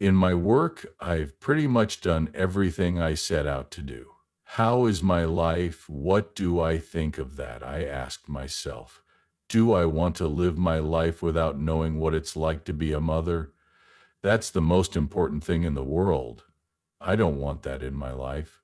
In my work, I've pretty much done everything I set out to do. How is my life? What do I think of that? I asked myself. Do I want to live my life without knowing what it's like to be a mother? That's the most important thing in the world. I don't want that in my life.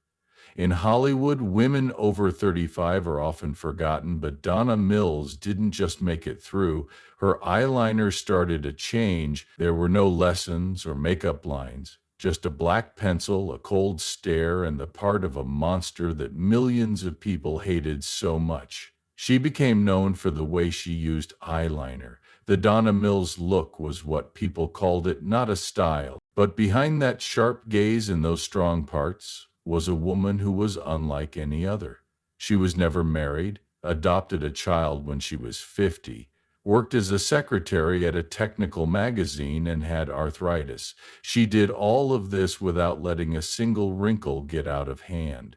In Hollywood, women over 35 are often forgotten, but Donna Mills didn't just make it through. Her eyeliner started to change. There were no lessons or makeup lines, just a black pencil, a cold stare, and the part of a monster that millions of people hated so much. She became known for the way she used eyeliner. The Donna Mills look was what people called it, not a style. But behind that sharp gaze and those strong parts was a woman who was unlike any other. She was never married, adopted a child when she was 50, worked as a secretary at a technical magazine, and had arthritis. She did all of this without letting a single wrinkle get out of hand.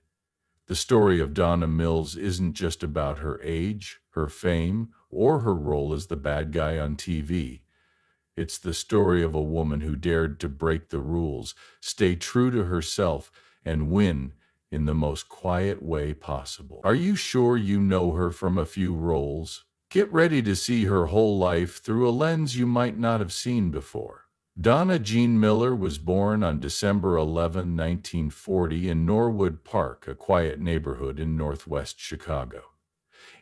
The story of Donna Mills isn't just about her age, her fame, or her role as the bad guy on TV. It's the story of a woman who dared to break the rules, stay true to herself, and win in the most quiet way possible. Are you sure you know her from a few roles? Get ready to see her whole life through a lens you might not have seen before. Donna Jean Miller was born on December 11, 1940, in Norwood Park, a quiet neighborhood in northwest Chicago.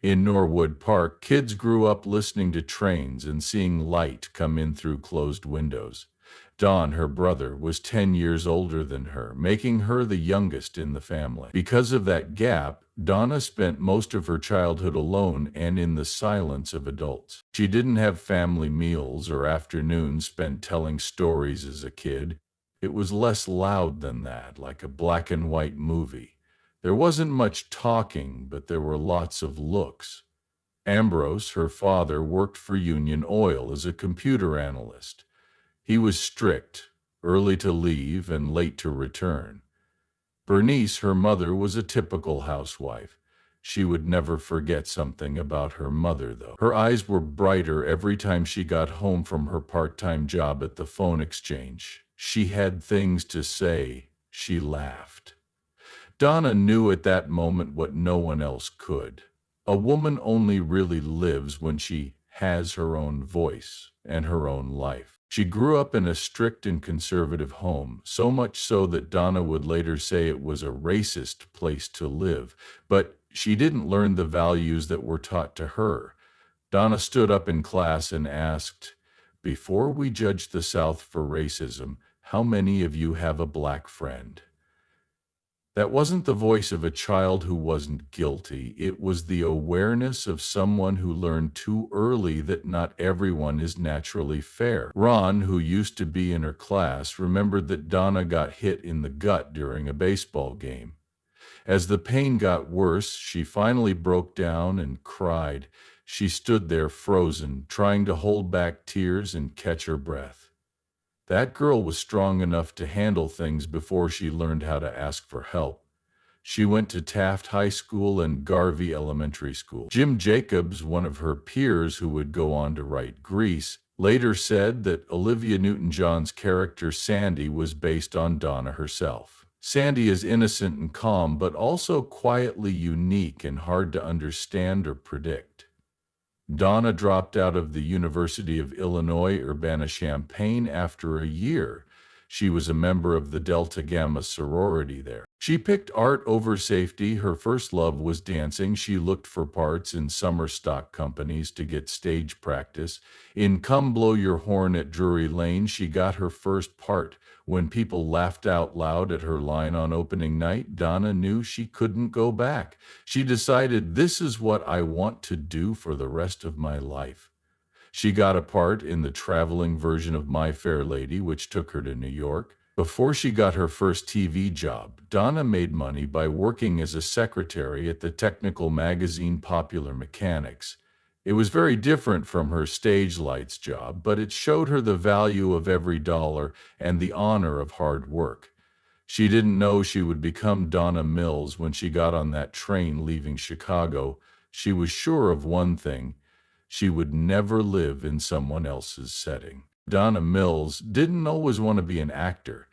In Norwood Park, kids grew up listening to trains and seeing light come in through closed windows. Don, her brother, was 10 years older than her, making her the youngest in the family. Because of that gap, Donna spent most of her childhood alone and in the silence of adults. She didn't have family meals or afternoons spent telling stories as a kid. It was less loud than that, like a black and white movie. There wasn't much talking, but there were lots of looks. Ambrose, her father, worked for Union Oil as a computer analyst. He was strict, early to leave and late to return. Bernice, her mother, was a typical housewife. She would never forget something about her mother, though. Her eyes were brighter every time she got home from her part-time job at the phone exchange. She had things to say. She laughed. Donna knew at that moment what no one else could. A woman only really lives when she has her own voice and her own life. She grew up in a strict and conservative home, so much so that Donna would later say it was a racist place to live, but she didn't learn the values that were taught to her. Donna stood up in class and asked, "Before we judge the South for racism, how many of you have a black friend?" That wasn't the voice of a child who wasn't guilty. It was the awareness of someone who learned too early that not everyone is naturally fair. Ron, who used to be in her class, remembered that Donna got hit in the gut during a baseball game. As the pain got worse, she finally broke down and cried. She stood there frozen, trying to hold back tears and catch her breath. That girl was strong enough to handle things before she learned how to ask for help. She went to Taft High School and Garvey Elementary School. Jim Jacobs, one of her peers who would go on to write Grease, later said that Olivia Newton-John's character Sandy was based on Donna herself. Sandy is innocent and calm, but also quietly unique and hard to understand or predict. Donna dropped out of the University of Illinois Urbana-Champaign after a year. She was a member of the Delta Gamma sorority there. She picked art over safety. Her first love was dancing. She looked for parts in summer stock companies to get stage practice. In Come Blow Your Horn at Drury Lane, she got her first part. When people laughed out loud at her line on opening night, Donna knew she couldn't go back. She decided, this is what I want to do for the rest of my life. She got a part in the traveling version of My Fair Lady, which took her to New York. Before she got her first TV job, Donna made money by working as a secretary at the technical magazine Popular Mechanics. It was very different from her stage lights job, but it showed her the value of every dollar and the honor of hard work. She didn't know she would become Donna Mills when she got on that train leaving Chicago. She was sure of one thing: she would never live in someone else's setting. Donna Mills didn't always want to be an actor.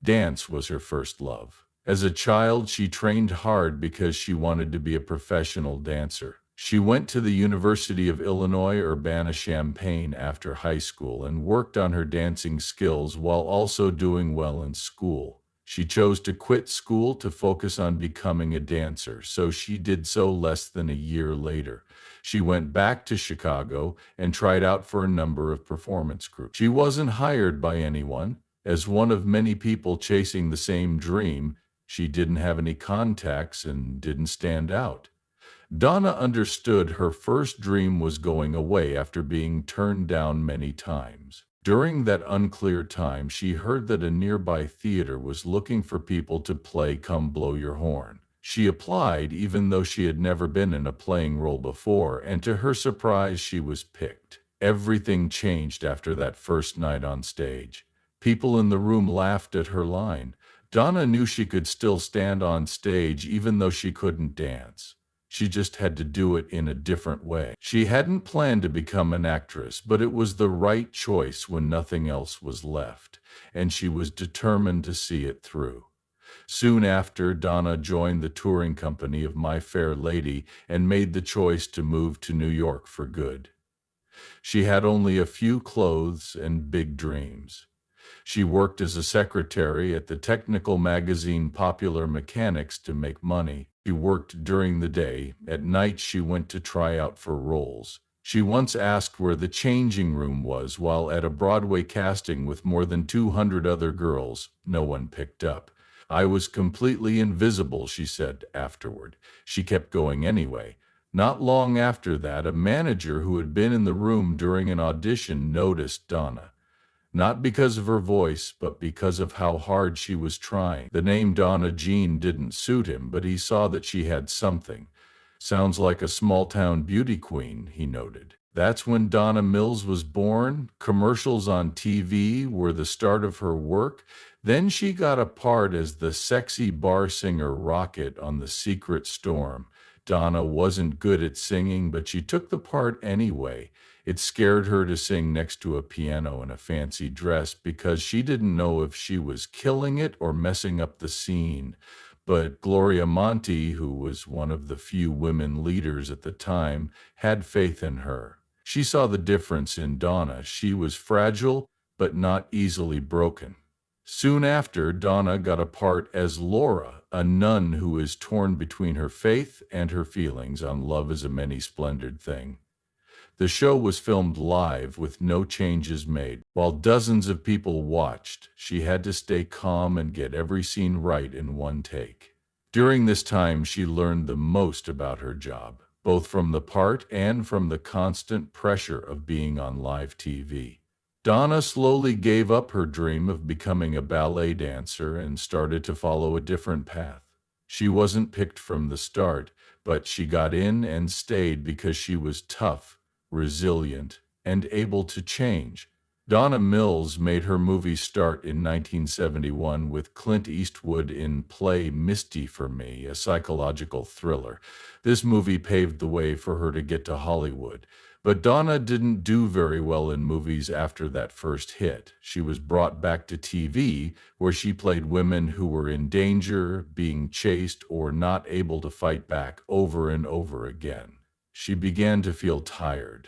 Dance was her first love. As a child, she trained hard because she wanted to be a professional dancer. She went to the University of Illinois Urbana-Champaign after high school and worked on her dancing skills while also doing well in school. She chose to quit school to focus on becoming a dancer, so she did so less than a year later. She went back to Chicago and tried out for a number of performance groups. She wasn't hired by anyone. As one of many people chasing the same dream, she didn't have any contacts and didn't stand out. Donna understood her first dream was going away after being turned down many times. During that unclear time, she heard that a nearby theater was looking for people to play Come Blow Your Horn. She applied even though she had never been in a playing role before, and to her surprise, she was picked. Everything changed after that first night on stage. People in the room laughed at her line. Donna knew she could still stand on stage even though she couldn't dance. She just had to do it in a different way. She hadn't planned to become an actress, but it was the right choice when nothing else was left, and she was determined to see it through. Soon after, Donna joined the touring company of My Fair Lady and made the choice to move to New York for good. She had only a few clothes and big dreams. She worked as a secretary at the technical magazine Popular Mechanics to make money. She worked during the day. At night, she went to try out for roles. She once asked where the changing room was while at a Broadway casting with more than 200 other girls. No one picked up. I was completely invisible, she said afterward. She kept going anyway. Not long after that, a manager who had been in the room during an audition noticed Donna. Not because of her voice, but because of how hard she was trying. The name Donna Jean didn't suit him, but he saw that she had something. Sounds like a small-town beauty queen, he noted. That's when Donna Mills was born. Commercials on TV were the start of her work. Then she got a part as the sexy bar singer Rocket on The Secret Storm. Donna wasn't good at singing, but she took the part anyway. It scared her to sing next to a piano in a fancy dress because she didn't know if she was killing it or messing up the scene. But Gloria Monty, who was one of the few women leaders at the time, had faith in her. She saw the difference in Donna. She was fragile, but not easily broken. Soon after, Donna got a part as Laura, a nun who is torn between her faith and her feelings on love is a many-splendored thing. The show was filmed live with no changes made. While dozens of people watched, she had to stay calm and get every scene right in one take. During this time, she learned the most about her job, both from the part and from the constant pressure of being on live TV. Donna slowly gave up her dream of becoming a ballet dancer and started to follow a different path. She wasn't picked from the start, but she got in and stayed because she was tough, resilient, and able to change. Donna Mills made her movie start in 1971 with Clint Eastwood in Play Misty for Me, a psychological thriller. This movie paved the way for her to get to Hollywood. But Donna didn't do very well in movies after that first hit. She was brought back to TV, where she played women who were in danger, being chased, or not able to fight back over and over again. She began to feel tired.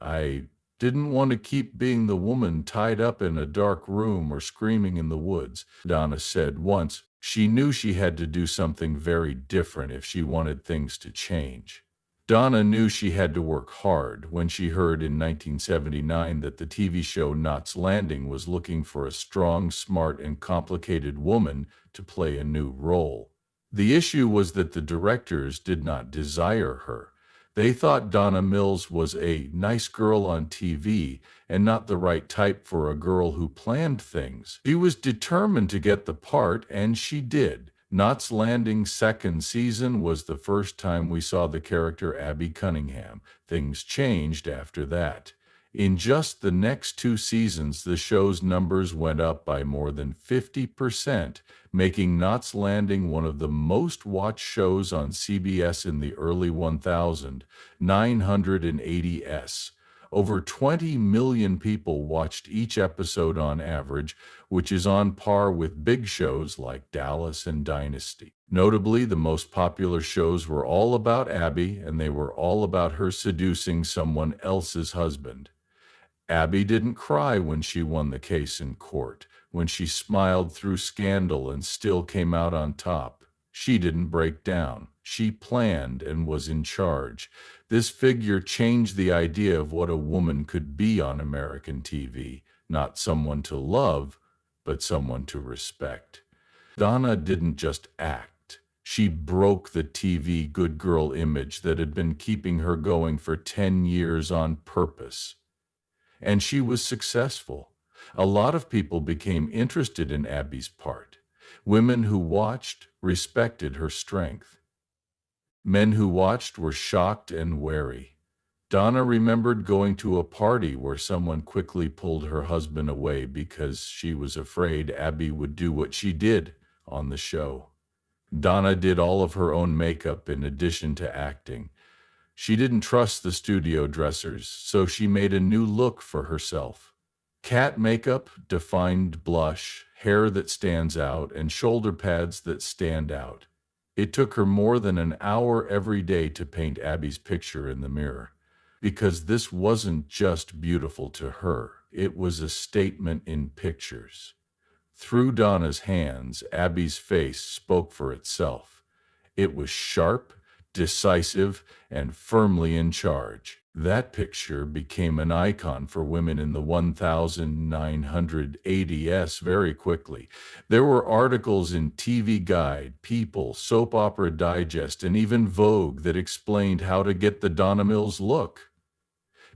I didn't want to keep being the woman tied up in a dark room or screaming in the woods, Donna said once. She knew she had to do something very different if she wanted things to change. Donna knew she had to work hard when she heard in 1979 that the TV show Knots Landing was looking for a strong, smart, and complicated woman to play a new role. The issue was that the directors did not desire her. They thought Donna Mills was a nice girl on TV and not the right type for a girl who planned things. She was determined to get the part, and she did. Knots Landing's second season was the first time we saw the character Abby Cunningham. Things changed after that. In just the next 2 seasons, the show's numbers went up by more than 50%, making Knots Landing one of the most watched shows on CBS in the early 1980s. Over 20 million people watched each episode on average, which is on par with big shows like Dallas and Dynasty. Notably, the most popular shows were all about Abby, and they were all about her seducing someone else's husband. Abby didn't cry when she won the case in court, when she smiled through scandal and still came out on top. She didn't break down. She planned and was in charge. This figure changed the idea of what a woman could be on American TV, not someone to love, but someone to respect. Donna didn't just act. She broke the TV good girl image that had been keeping her going for 10 years on purpose. And she was successful. A lot of people became interested in Abby's part. Women who watched respected her strength. Men who watched were shocked and wary. Donna remembered going to a party where someone quickly pulled her husband away because she was afraid Abby would do what she did on the show. Donna did all of her own makeup in addition to acting. She didn't trust the studio dressers, so she made a new look for herself. Cat makeup, defined blush, hair that stands out, and shoulder pads that stand out. It took her more than an hour every day to paint Abby's picture in the mirror. Because this wasn't just beautiful to her, it was a statement in pictures. Through Donna's hands, Abby's face spoke for itself. It was sharp, decisive, and firmly in charge. That picture became an icon for women in the 1980s very quickly. There were articles in TV Guide, People, Soap Opera Digest, and even Vogue that explained how to get the Donna Mills look.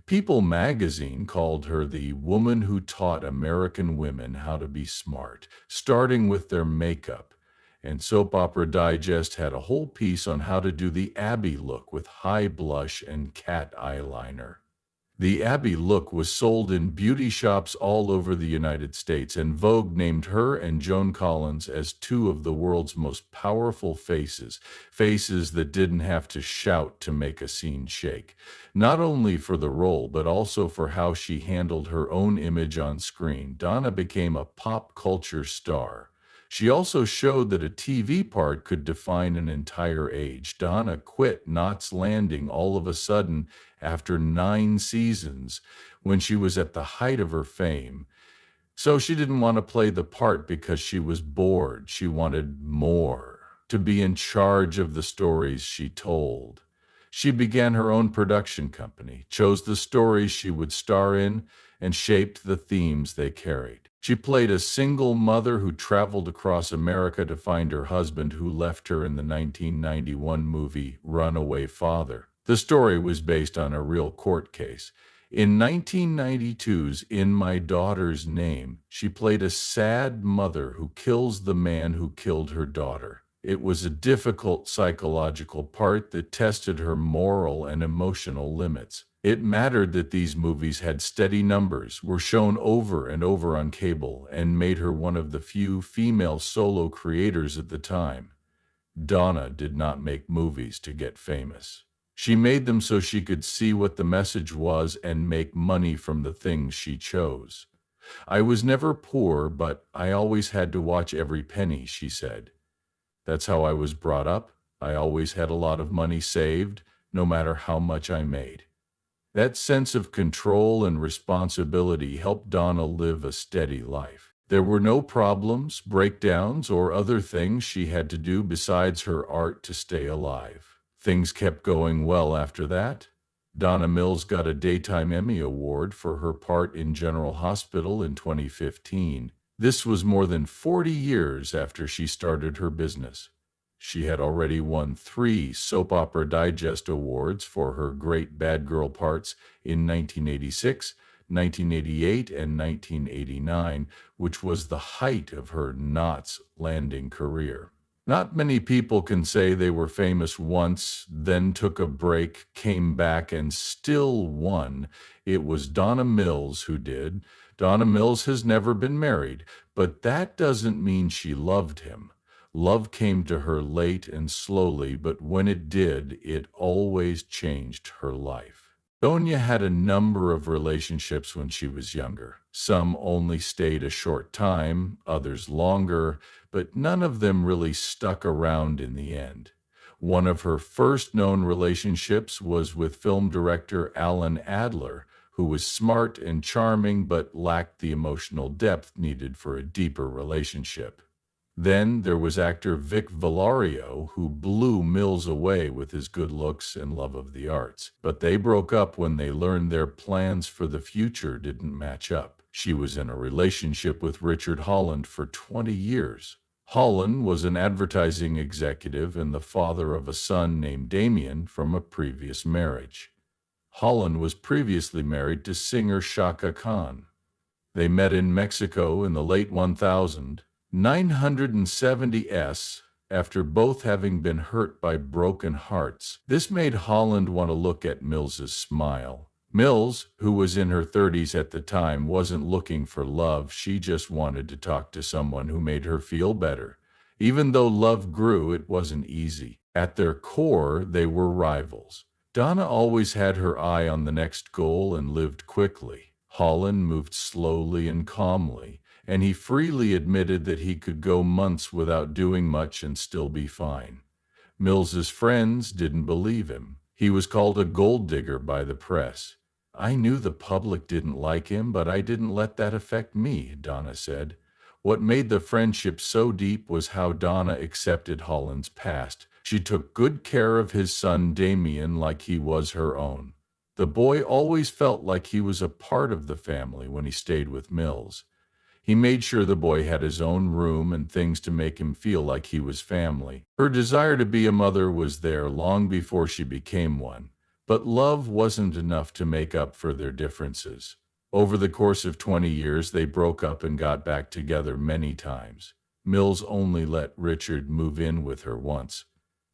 People magazine called her the woman who taught American women how to be smart, starting with their makeup. And Soap Opera Digest had a whole piece on how to do the Abby look with high blush and cat eyeliner. The Abby look was sold in beauty shops all over the United States, and Vogue named her and Joan Collins as two of the world's most powerful faces, faces that didn't have to shout to make a scene shake, not only for the role but also for how she handled her own image on screen. Donna became a pop culture star. She also showed that a TV part could define an entire age. Donna quit Knots Landing all of a sudden after 9 seasons when she was at the height of her fame. So she didn't want to play the part because she was bored. She wanted more, to be in charge of the stories she told. She began her own production company, chose the stories she would star in, and shaped the themes they carried. She played a single mother who traveled across America to find her husband who left her in the 1991 movie Runaway Father. The story was based on a real court case. In 1992's In My Daughter's Name, she played a sad mother who kills the man who killed her daughter. It was a difficult psychological part that tested her moral and emotional limits. It mattered that these movies had steady numbers, were shown over and over on cable, and made her one of the few female solo creators at the time. Donna did not make movies to get famous. She made them so she could see what the message was and make money from the things she chose. I was never poor, but I always had to watch every penny, she said. That's how I was brought up. I always had a lot of money saved, no matter how much I made. That sense of control and responsibility helped Donna live a steady life. There were no problems, breakdowns, or other things she had to do besides her art to stay alive. Things kept going well after that. Donna Mills got a Daytime Emmy Award for her part in General Hospital in 2015. This was more than 40 years after she started her business. She had already won 3 Soap Opera Digest Awards for her great bad girl parts in 1986, 1988, and 1989, which was the height of her Knots Landing career. Not many people can say they were famous once, then took a break, came back, and still won. It was Donna Mills who did. Donna Mills has never been married, but that doesn't mean she loved him. Love came to her late and slowly, but when it did, it always changed her life. Donna had a number of relationships when she was younger. Some only stayed a short time, others longer, but none of them really stuck around in the end. One of her first known relationships was with film director Alan Adler, who was smart and charming but lacked the emotional depth needed for a deeper relationship. Then there was actor Vic Villario, who blew Mills away with his good looks and love of the arts. But they broke up when they learned their plans for the future didn't match up. She was in a relationship with Richard Holland for 20 years. Holland was an advertising executive and the father of a son named Damien from a previous marriage. Holland was previously married to singer Shaka Khan. They met in Mexico in the late 1970s, after both having been hurt by broken hearts. This made Holland want to look at Mills's smile. Mills, who was in her 30s at the time, wasn't looking for love. She just wanted to talk to someone who made her feel better. Even though love grew, it wasn't easy. At their core, they were rivals. Donna always had her eye on the next goal and lived quickly. Holland moved slowly and calmly, and he freely admitted that he could go months without doing much and still be fine. Mills's friends didn't believe him. He was called a gold digger by the press. "I knew the public didn't like him, but I didn't let that affect me," Donna said. What made the friendship so deep was how Donna accepted Holland's past. She took good care of his son Damien like he was her own. The boy always felt like he was a part of the family when he stayed with Mills. He made sure the boy had his own room and things to make him feel like he was family. Her desire to be a mother was there long before she became one, but love wasn't enough to make up for their differences. Over the course of 20 years, they broke up and got back together many times. Mills only let Richard move in with her once.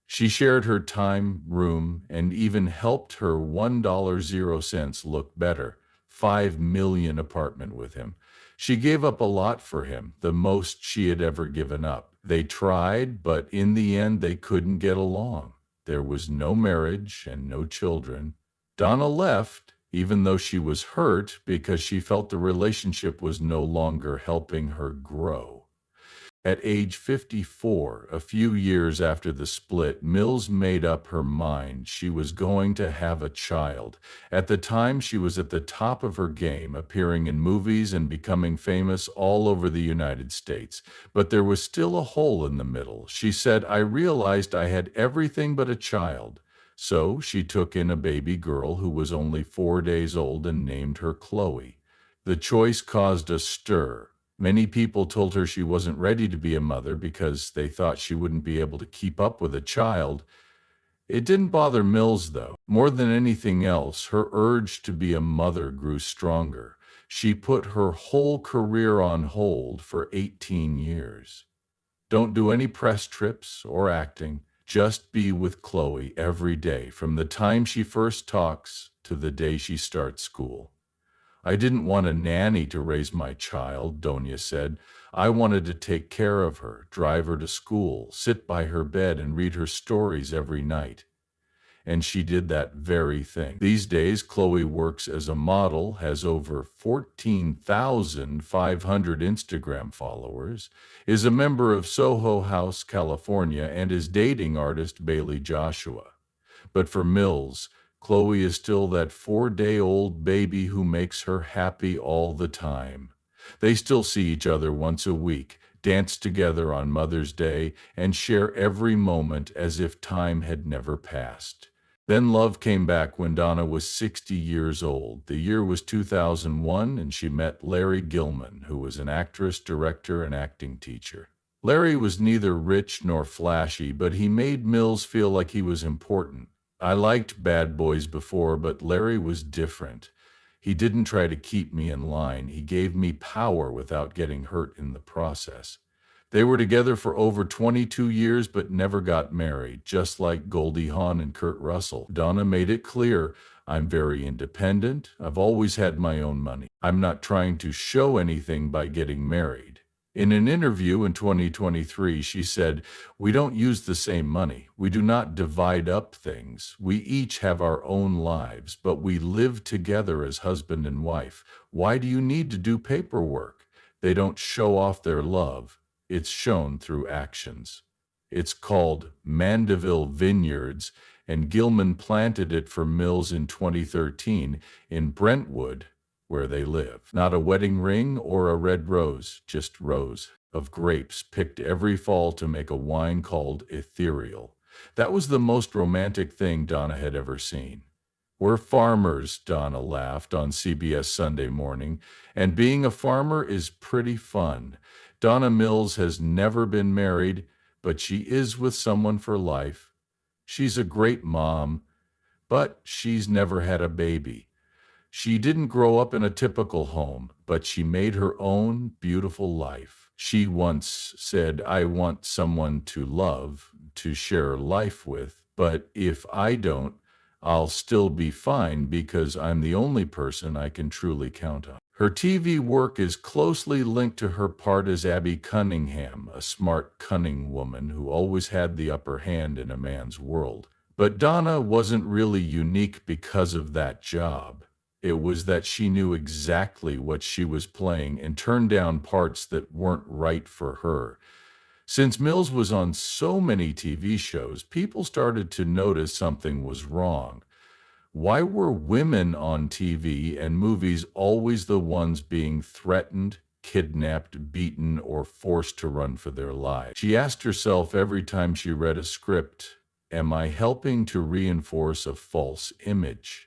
She shared her time, room, and even helped her $1.00 look better, $5 million apartment with him. She gave up a lot for him, the most she had ever given up. They tried, but in the end they couldn't get along. There was no marriage and no children. Donna left, even though she was hurt, because she felt the relationship was no longer helping her grow. At age 54, a few years after the split, Mills made up her mind she was going to have a child. At the time, she was at the top of her game, appearing in movies and becoming famous all over the United States. But there was still a hole in the middle. She said, "I realized I had everything but a child." So she took in a baby girl who was only 4 days old and named her Chloe. The choice caused a stir. Many people told her she wasn't ready to be a mother because they thought she wouldn't be able to keep up with a child. It didn't bother Mills, though. More than anything else, her urge to be a mother grew stronger. She put her whole career on hold for 18 years. Don't do any press trips or acting. Just be with Chloe every day, from the time she first talks to the day she starts school. "I didn't want a nanny to raise my child," Donna said. "I wanted to take care of her, drive her to school, sit by her bed and read her stories every night." And she did that very thing. These days, Chloe works as a model, has over 14,500 Instagram followers, is a member of Soho House, California, and is dating artist Bailey Joshua. But for Mills, Chloe is still that 4-day-old baby who makes her happy all the time. They still see each other once a week, dance together on Mother's Day, and share every moment as if time had never passed. Then love came back when Donna was 60 years old. The year was 2001, and she met Larry Gilman, who was an actress, director, and acting teacher. Larry was neither rich nor flashy, but he made Mills feel like he was important. "I liked bad boys before, but Larry was different. He didn't try to keep me in line. He gave me power without getting hurt in the process." They were together for over 22 years but never got married, just like Goldie Hawn and Kurt Russell. Donna made it clear, "I'm very independent. I've always had my own money. I'm not trying to show anything by getting married. In an interview in 2023, she said, "We don't use the same money. We do not divide up things. We each have our own lives, but we live together as husband and wife. Why do you need to do paperwork? They don't show off their love. It's shown through actions." It's called Mandeville Vineyards, and Gilman planted it for Mills in 2013 in Brentwood, where they live. Not a wedding ring or a red rose, just rows of grapes picked every fall to make a wine called Ethereal. That was the most romantic thing Donna had ever seen. "We're farmers," Donna laughed on CBS Sunday Morning, "and being a farmer is pretty fun." Donna Mills has never been married, but she is with someone for life. She's a great mom, but she's never had a baby. She didn't grow up in a typical home, but she made her own beautiful life. She once said, "I want someone to love, to share life with, but if I don't, I'll still be fine because I'm the only person I can truly count on." Her TV work is closely linked to her part as Abby Cunningham, a smart, cunning woman who always had the upper hand in a man's world. But Donna wasn't really unique because of that job. It was that she knew exactly what she was playing and turned down parts that weren't right for her. Since Mills was on so many TV shows, people started to notice something was wrong. Why were women on TV and movies always the ones being threatened, kidnapped, beaten, or forced to run for their lives? She asked herself every time she read a script, "Am I helping to reinforce a false image?"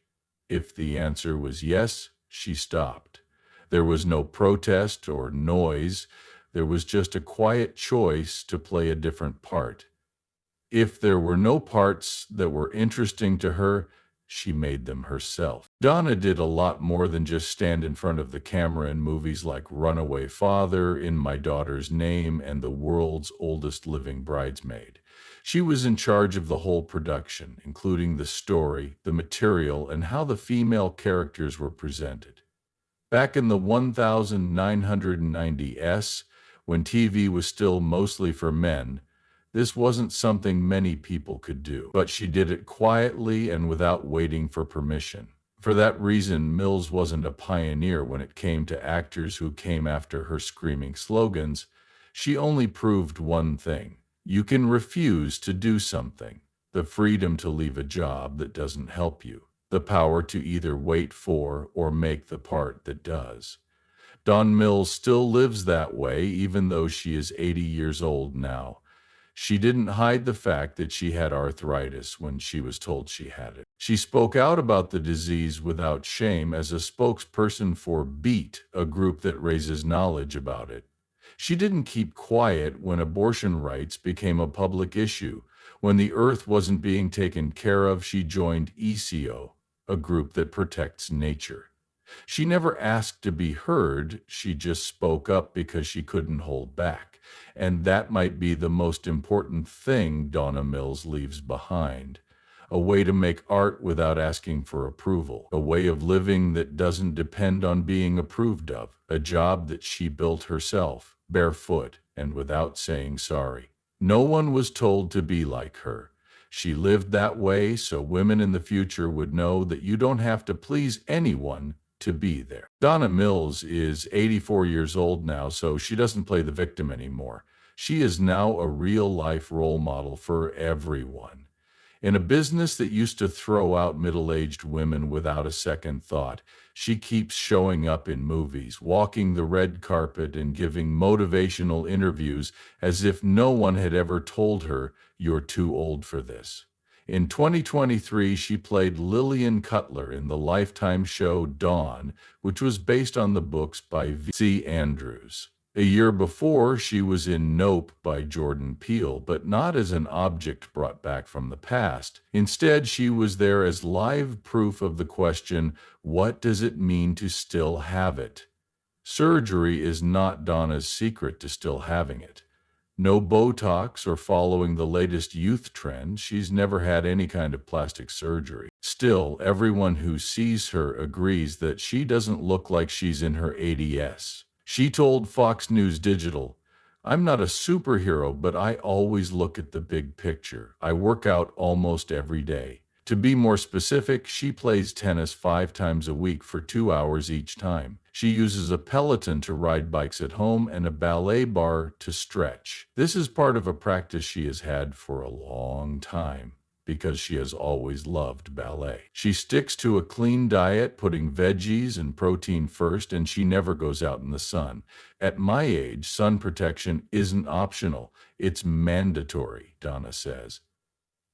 If the answer was yes, she stopped. There was no protest or noise. There was just a quiet choice to play a different part. If there were no parts that were interesting to her, she made them herself. Donna did a lot more than just stand in front of the camera in movies like Runaway Father, In My Daughter's Name, and The World's Oldest Living Bridesmaid. She was in charge of the whole production, including the story, the material, and how the female characters were presented. Back in the 1990s, when TV was still mostly for men, this wasn't something many people could do, but she did it quietly and without waiting for permission. For that reason, Mills wasn't a pioneer when it came to actors who came after her screaming slogans. She only proved one thing: you can refuse to do something. The freedom to leave a job that doesn't help you. The power to either wait for or make the part that does. Dawn Mills still lives that way, even though she is 80 years old now. She didn't hide the fact that she had arthritis when she was told she had it. She spoke out about the disease without shame as a spokesperson for BEAT, a group that raises knowledge about it. She didn't keep quiet when abortion rights became a public issue. When the earth wasn't being taken care of, she joined ECO, a group that protects nature. She never asked to be heard, she just spoke up because she couldn't hold back. And that might be the most important thing Donna Mills leaves behind. A way to make art without asking for approval. A way of living that doesn't depend on being approved of. A job that she built herself, barefoot and without saying sorry. No one was told to be like her. She lived that way so women in the future would know that you don't have to please anyone to be there. Donna Mills is 84 years old now, so she doesn't play the victim anymore. She is now a real-life role model for everyone. In a business that used to throw out middle-aged women without a second thought, she keeps showing up in movies, walking the red carpet, and giving motivational interviews as if no one had ever told her, "You're too old for this." In 2023, she played Lillian Cutler in the Lifetime show Dawn, which was based on the books by V.C. Andrews. A year before, she was in Nope by Jordan Peele, but not as an object brought back from the past. Instead, she was there as live proof of the question, what does it mean to still have it? Surgery is not Donna's secret to still having it. No Botox or following the latest youth trend, she's never had any kind of plastic surgery. Still, everyone who sees her agrees that she doesn't look like she's in her 80s. She told Fox News Digital, I'm not a superhero, but I always look at the big picture. I work out almost every day. To be more specific, she plays tennis 5 times a week for 2 hours each time. She uses a Peloton to ride bikes at home and a ballet bar to stretch. This is part of a practice she has had for a long time, because she has always loved ballet. She sticks to a clean diet, putting veggies and protein first, and she never goes out in the sun. At my age, sun protection isn't optional, it's mandatory, Donna says.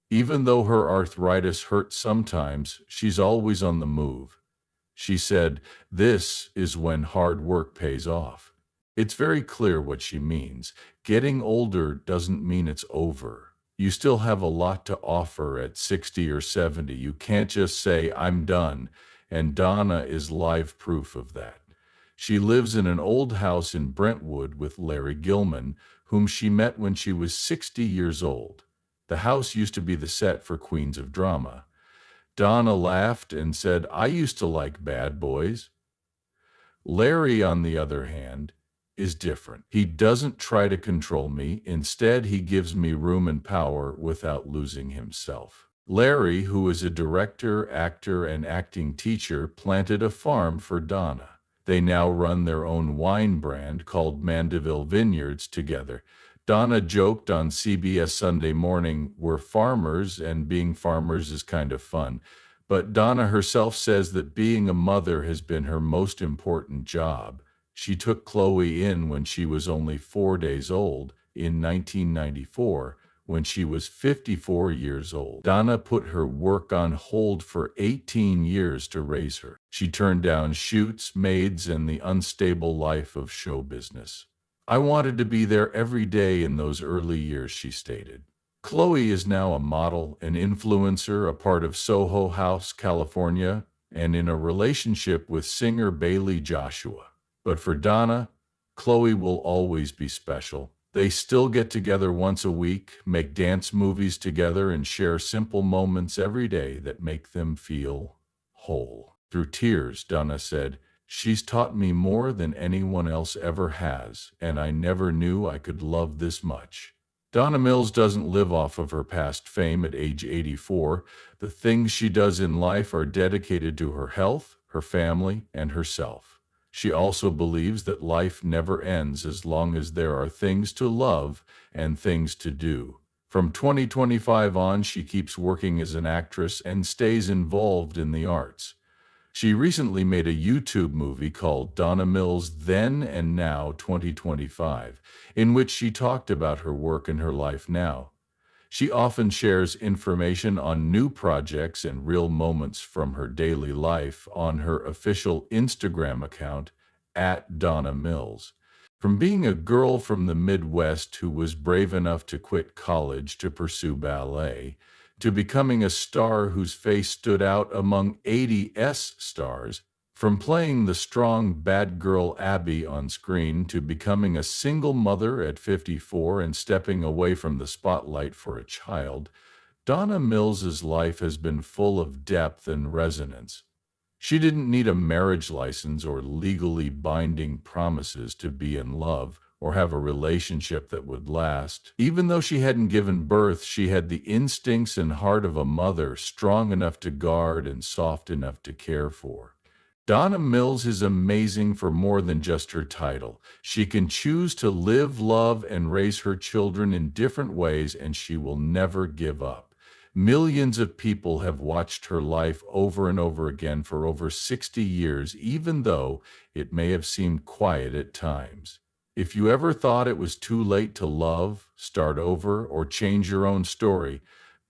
Even though her arthritis hurts sometimes, she's always on the move. She said, "This is when hard work pays off." It's very clear what she means. Getting older doesn't mean it's over. You still have a lot to offer at 60 or 70. You can't just say, "I'm done." And Donna is live proof of that. She lives in an old house in Brentwood with Larry Gilman, whom she met when she was 60 years old. The house used to be the set for Queens of Drama. Donna laughed and said, "I used to like bad boys." Larry, on the other hand, is different. He doesn't try to control me. Instead, he gives me room and power without losing himself. Larry, who is a director, actor, and acting teacher, planted a farm for Donna. They now run their own wine brand called Mandeville Vineyards together. Donna joked on CBS Sunday Morning, "We're farmers, and being farmers is kind of fun." But Donna herself says that being a mother has been her most important job. She took Chloe in when she was only 4 days old in 1994, when she was 54 years old. Donna put her work on hold for 18 years to raise her. She turned down shoots, maids, and the unstable life of show business. "I wanted to be there every day in those early years," she stated. Chloe is now a model, an influencer, a part of Soho House, California, and in a relationship with singer Bailey Joshua. But for Donna, Chloe will always be special. They still get together once a week, make dance movies together, and share simple moments every day that make them feel whole. Through tears, Donna said, "She's taught me more than anyone else ever has, and I never knew I could love this much." Donna Mills doesn't live off of her past fame at age 84. The things she does in life are dedicated to her health, her family, and herself. She also believes that life never ends as long as there are things to love and things to do. From 2025 on, she keeps working as an actress and stays involved in the arts. She recently made a YouTube movie called Donna Mills Then and Now 2025, in which she talked about her work and her life now. She often shares information on new projects and real moments from her daily life on her official Instagram account, @DonnaMills. From being a girl from the Midwest who was brave enough to quit college to pursue ballet, to becoming a star whose face stood out among 80s stars, from playing the strong bad girl Abby on screen to becoming a single mother at 54 and stepping away from the spotlight for a child, Donna Mills's life has been full of depth and resonance. She didn't need a marriage license or legally binding promises to be in love or have a relationship that would last. Even though she hadn't given birth, she had the instincts and heart of a mother, strong enough to guard and soft enough to care for. Donna Mills is amazing for more than just her title. She can choose to live, love, and raise her children in different ways, and she will never give up. Millions of people have watched her life over and over again for over 60 years, even though it may have seemed quiet at times. If you ever thought it was too late to love, start over, or change your own story,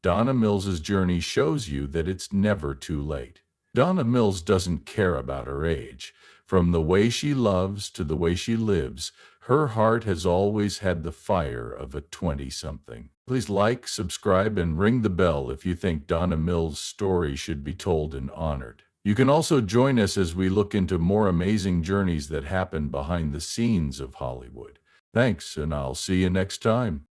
Donna Mills's journey shows you that it's never too late. Donna Mills doesn't care about her age. From the way she loves to the way she lives, her heart has always had the fire of a 20-something. Please like, subscribe, and ring the bell if you think Donna Mills' story should be told and honored. You can also join us as we look into more amazing journeys that happen behind the scenes of Hollywood. Thanks, and I'll see you next time.